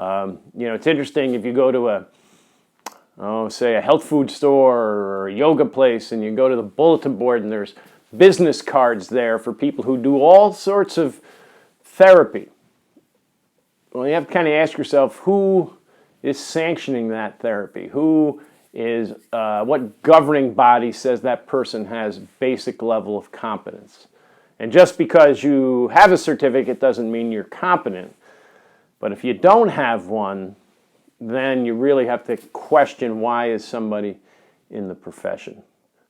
It's interesting if you go to say a health food store or a yoga place, and you go to the bulletin board and there's business cards there for people who do all sorts of therapy. Well, you have to kind of ask yourself, who is sanctioning that therapy? What governing body says that person has basic level of competence? And just because you have a certificate doesn't mean you're competent. But if you don't have one, then you really have to question, why is somebody in the profession?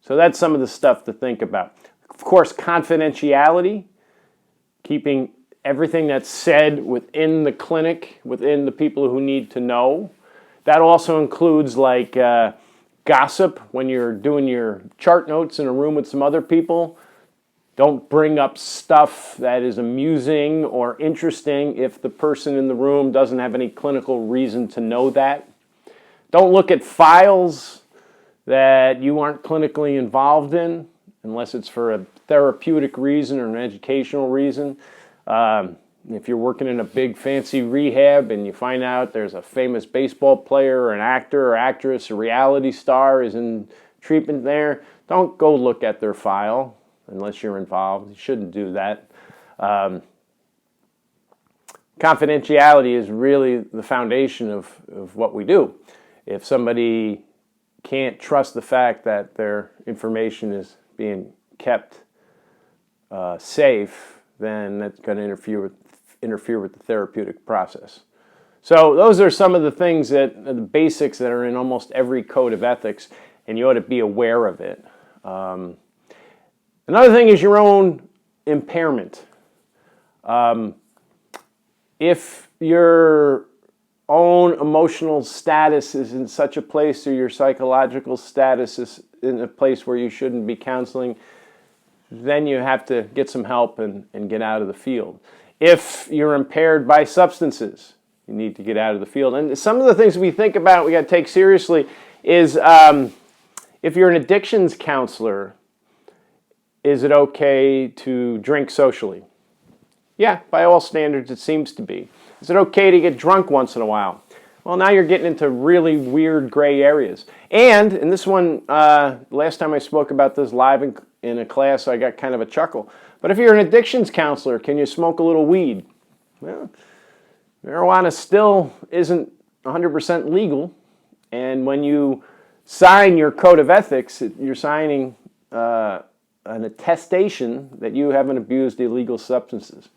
So that's some of the stuff to think about. Of course, confidentiality, keeping everything that's said within the clinic, within the people who need to know. That also includes like gossip when you're doing your chart notes in a room with some other people. Don't bring up stuff that is amusing or interesting if the person in the room doesn't have any clinical reason to know that. Don't look at files that you aren't clinically involved in, unless it's for a therapeutic reason or an educational reason. If you're working in a big fancy rehab and you find out there's a famous baseball player or an actor or actress, a reality star is in treatment there, don't go look at their file unless you're involved. You shouldn't do that. Confidentiality is really the foundation of what we do. If somebody can't trust the fact that their information is being kept safe, then that's going to interfere with the therapeutic process. So those are some of the things that the basics that are in almost every code of ethics, and you ought to be aware of it. Another thing is your own impairment. If your own emotional status is in such a place, or your psychological status is in a place where you shouldn't be counseling, then you have to get some help and get out of the field. If you're impaired by substances, you need to get out of the field. And some of the things we think about, we got to take seriously, is if you're an addictions counselor, is it okay to drink socially? Yeah, by all standards, it seems to be. Is it okay to get drunk once in a while? Well, now you're getting into really weird gray areas. And this one, last time I spoke about this live in a class, I got kind of a chuckle. But if you're an addictions counselor, can you smoke a little weed? Well, marijuana still isn't 100% legal. And when you sign your code of ethics, you're signing an attestation that you haven't abused illegal substances.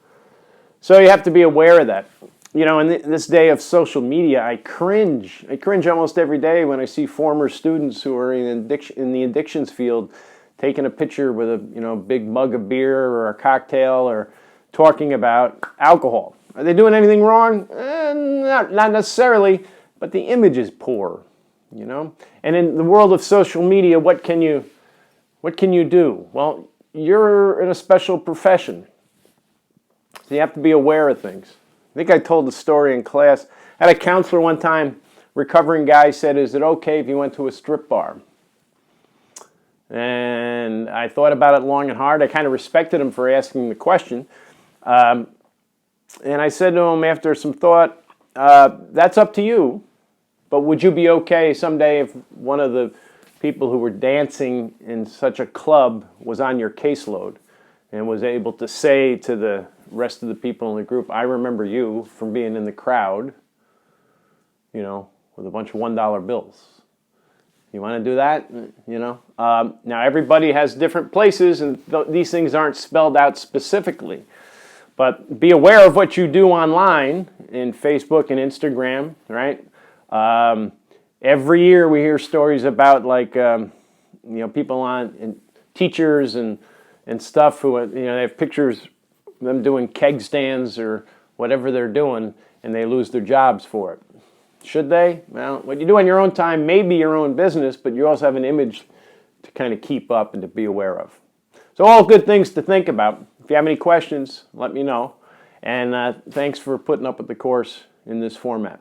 So you have to be aware of that. You know, in this day of social media, I cringe. I cringe almost every day when I see former students who are in the addictions field taking a picture with a big mug of beer or a cocktail, or talking about alcohol. Are they doing anything wrong? Not necessarily, but the image is poor. And in the world of social media, what can you do? Well, you're in a special profession, so you have to be aware of things. I think I told the story in class. I had a counselor one time, recovering guy, said, "Is it okay if you went to a strip bar?" And I thought about it long and hard. I kind of respected him for asking the question. And I said to him after some thought, that's up to you, but would you be okay someday if one of the people who were dancing in such a club was on your caseload and was able to say to the rest of the people in the group, "I remember you from being in the crowd, with a bunch of $1 bills. You want to do that?" Now everybody has different places, and these things aren't spelled out specifically. But be aware of what you do online in Facebook and Instagram, right? Every year we hear stories about people and teachers and stuff who they have pictures of them doing keg stands or whatever they're doing, and they lose their jobs for it. Should they? Well, what you do on your own time may be your own business, but you also have an image to kind of keep up and to be aware of. So all good things to think about. If you have any questions, let me know. And thanks for putting up with the course in this format.